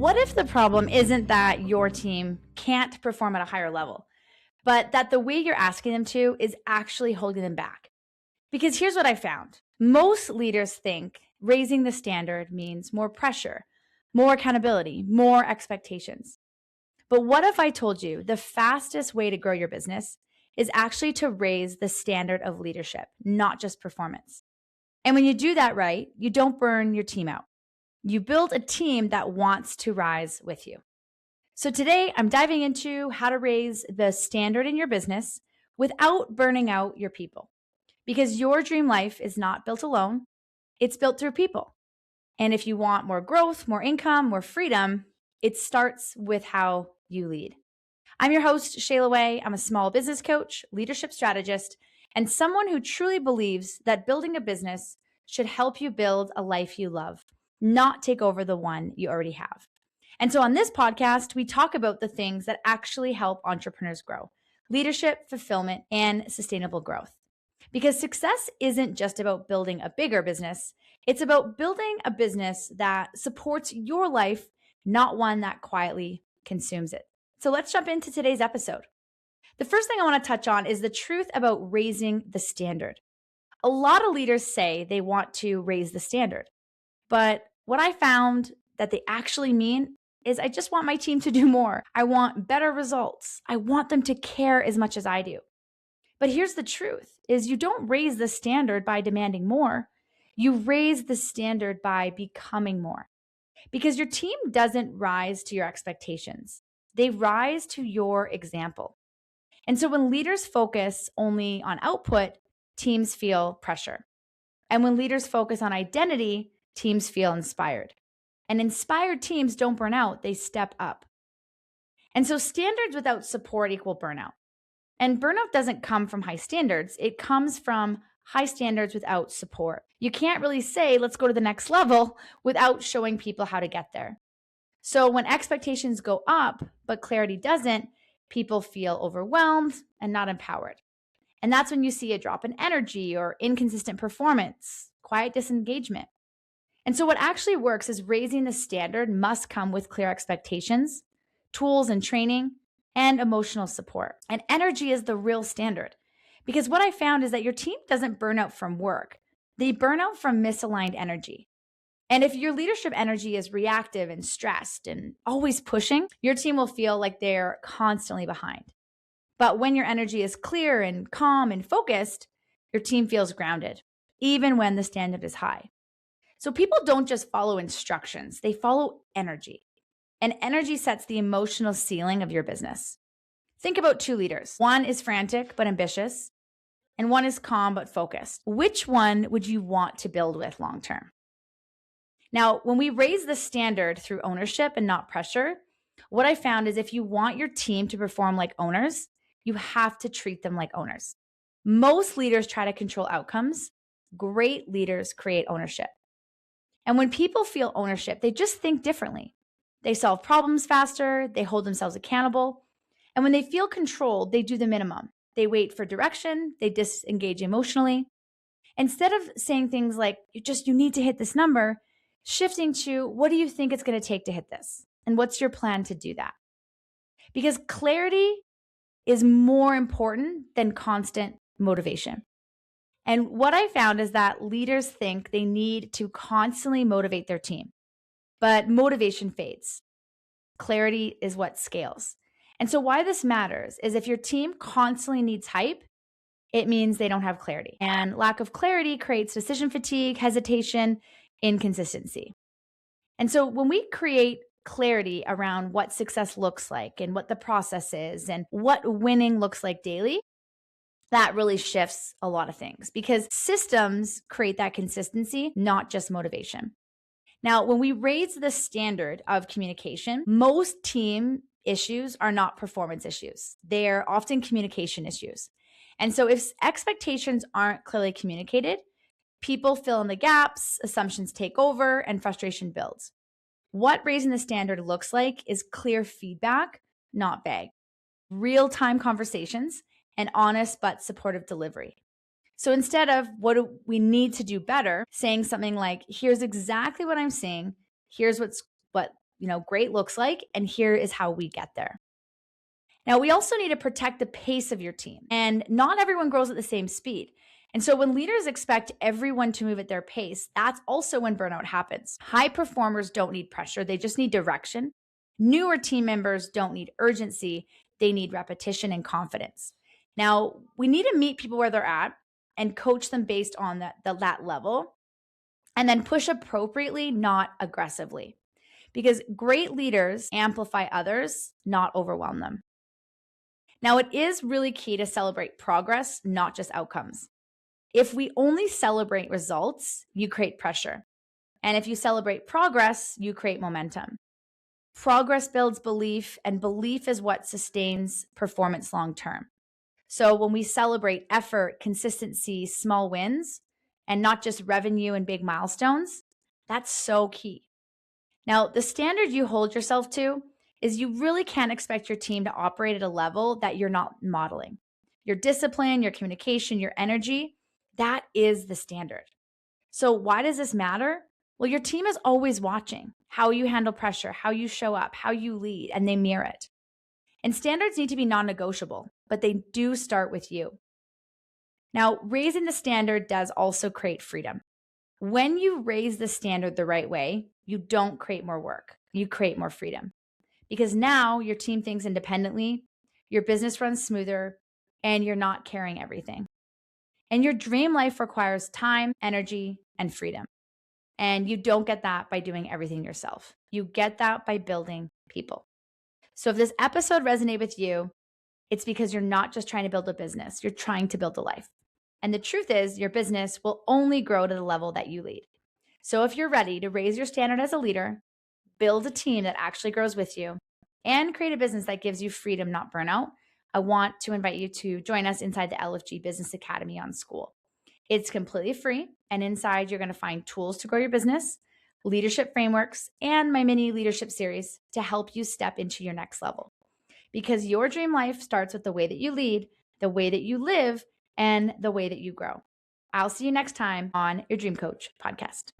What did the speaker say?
What if the problem isn't that your team can't perform at a higher level, but that the way you're asking them to is actually holding them back? Because here's what I found. Most leaders think raising the standard means more pressure, more accountability, more expectations. But what if I told you the fastest way to grow your business is actually to raise the standard of leadership, not just performance? And when you do that right, you don't burn your team out. You build a team that wants to rise with you. So today I'm diving into how to raise the standard in your business without burning out your people. Because your dream life is not built alone, it's built through people. And if you want more growth, more income, more freedom, it starts with how you lead. I'm your host, Shayla Wey. I'm a small business coach, leadership strategist, and someone who truly believes that building a business should help you build a life you love, not take over the one you already have. And so on this podcast, we talk about the things that actually help entrepreneurs grow: leadership, fulfillment, and sustainable growth. Because success isn't just about building a bigger business, it's about building a business that supports your life, not one that quietly consumes it. So let's jump into today's episode. The first thing I want to touch on is the truth about raising the standard. A lot of leaders say they want to raise the standard, but what I found that they actually mean is I just want my team to do more. I want better results. I want them to care as much as I do. But here's the truth, is you don't raise the standard by demanding more. You raise the standard by becoming more. Because your team doesn't rise to your expectations. They rise to your example. And so when leaders focus only on output, teams feel pressure. And when leaders focus on identity, teams feel inspired. And inspired teams don't burn out, they step up. And so standards without support equal burnout. And burnout doesn't come from high standards. It comes from high standards without support. You can't really say, let's go to the next level without showing people how to get there. So when expectations go up, but clarity doesn't, people feel overwhelmed and not empowered. And that's when you see a drop in energy or inconsistent performance, quiet disengagement. And so what actually works is raising the standard must come with clear expectations, tools and training, and emotional support. And energy is the real standard. Because what I found is that your team doesn't burn out from work. They burn out from misaligned energy. And if your leadership energy is reactive and stressed and always pushing, your team will feel like they're constantly behind. But when your energy is clear and calm and focused, your team feels grounded, even when the standard is high. So people don't just follow instructions, they follow energy. And energy sets the emotional ceiling of your business. Think about two leaders. One is frantic but ambitious, and one is calm but focused. Which one would you want to build with long term? Now, when we raise the standard through ownership and not pressure, what I found is if you want your team to perform like owners, you have to treat them like owners. Most leaders try to control outcomes. Great leaders create ownership. And when people feel ownership, they just think differently. They solve problems faster, they hold themselves accountable. And when they feel controlled, they do the minimum. They wait for direction, they disengage emotionally. Instead of saying things like, you need to hit this number, shifting to, what do you think it's going to take to hit this? And what's your plan to do that? Because clarity is more important than constant motivation. And what I found is that leaders think they need to constantly motivate their team. But motivation fades. Clarity is what scales. And so why this matters is if your team constantly needs hype, it means they don't have clarity. And lack of clarity creates decision fatigue, hesitation, inconsistency. And so when we create clarity around what success looks like and what the process is and what winning looks like daily, that really shifts a lot of things because systems create that consistency, not just motivation. Now, when we raise the standard of communication, most team issues are not performance issues. They're often communication issues. And so if expectations aren't clearly communicated, people fill in the gaps, assumptions take over, and frustration builds. What raising the standard looks like is clear feedback, not vague, real-time conversations, and honest but supportive delivery. So instead of what do we need to do better, saying something like, here's exactly what I'm seeing, here's what great looks like, and here is how we get there. Now, we also need to protect the pace of your team, and not everyone grows at the same speed. And so when leaders expect everyone to move at their pace, that's also when burnout happens. High performers don't need pressure, they just need direction. Newer team members don't need urgency, they need repetition and confidence. Now, we need to meet people where they're at and coach them based on that level, and then push appropriately, not aggressively. Because great leaders amplify others, not overwhelm them. Now, it is really key to celebrate progress, not just outcomes. If we only celebrate results, you create pressure. And if you celebrate progress, you create momentum. Progress builds belief, and belief is what sustains performance long term. So when we celebrate effort, consistency, small wins, and not just revenue and big milestones, that's so key. Now, the standard you hold yourself to is you really can't expect your team to operate at a level that you're not modeling. Your discipline, your communication, your energy, that is the standard. So why does this matter? Well, your team is always watching how you handle pressure, how you show up, how you lead, and they mirror it. And standards need to be non-negotiable, but they do start with you. Now, raising the standard does also create freedom. When you raise the standard the right way, you don't create more work, you create more freedom. Because now your team thinks independently, your business runs smoother, and you're not carrying everything. And your dream life requires time, energy, and freedom. And you don't get that by doing everything yourself. You get that by building people. So if this episode resonated with you, it's because you're not just trying to build a business, you're trying to build a life. And the truth is, your business will only grow to the level that you lead. So if you're ready to raise your standard as a leader, build a team that actually grows with you, and create a business that gives you freedom, not burnout, I want to invite you to join us inside the LFG Business Academy on Skool. It's completely free, and inside you're going to find tools to grow your business, leadership frameworks, and my mini leadership series to help you step into your next level. Because your dream life starts with the way that you lead, the way that you live, and the way that you grow. I'll see you next time on your Dream Coach podcast.